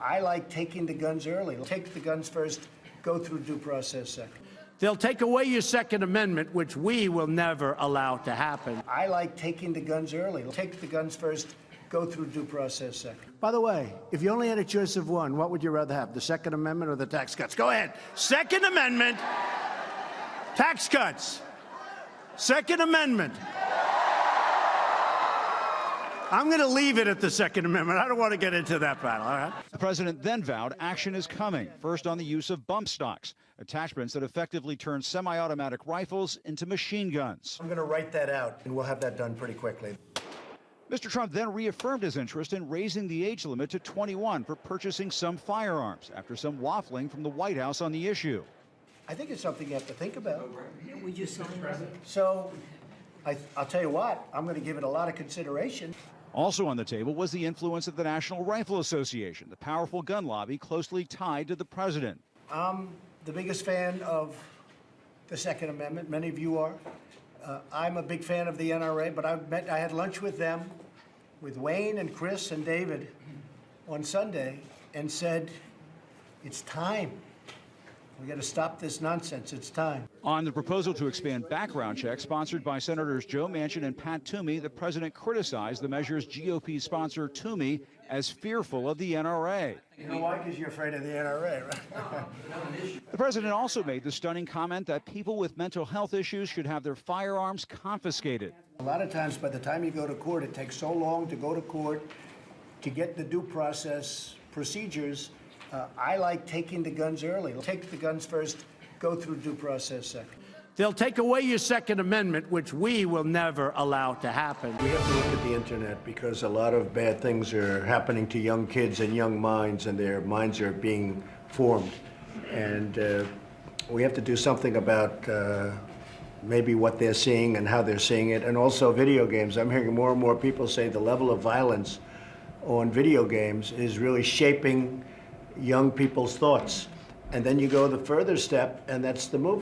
I like taking the guns early. Take the guns first, go through due process second. They'll take away your Second Amendment, which we will never allow to happen. I like taking the guns early. Take the guns first, go through due process second. By the way, if you only had a choice of one, what would you rather have, the Second Amendment or the tax cuts? Go ahead. Second Amendment, tax cuts. Second Amendment. I'm going to leave it at the Second Amendment. I don't want to get into that battle, all right? The president then vowed action is coming, first on the use of bump stocks, attachments that effectively turn semi-automatic rifles into machine guns. I'm going to write that out, and we'll have that done pretty quickly. Mr. Trump then reaffirmed his interest in raising the age limit to 21 for purchasing some firearms, after some waffling from the White House on the issue. I think it's something you have to think about. Would you sign that? So I'll tell you what, I'm going to give it a lot of consideration. Also on the table was the influence of the National Rifle Association, the powerful gun lobby closely tied to the president. I'm the biggest fan of the Second Amendment. Many of you are. I'm a big fan of the NRA, but I had lunch with them, with Wayne and Chris and David on Sunday, and said, it's time. We got to stop this nonsense. It's time. On the proposal to expand background checks sponsored by Senators Joe Manchin and Pat Toomey, the president criticized the measure's GOP sponsor Toomey as fearful of the NRA. You know why? Because you're afraid of the NRA, right? The president also made the stunning comment that people with mental health issues should have their firearms confiscated. A lot of times, by the time you go to court, it takes so long to go to court to get the due process procedures. I like taking the guns early. Take the guns first, go through due process second. They'll take away your Second Amendment, which we will never allow to happen. We have to look at the internet because a lot of bad things are happening to young kids and young minds, and their minds are being formed. And we have to do something about maybe what they're seeing and how they're seeing it, and also video games. I'm hearing more and more people say the level of violence on video games is really shaping young people's thoughts. And then you go the further step, and that's the movie.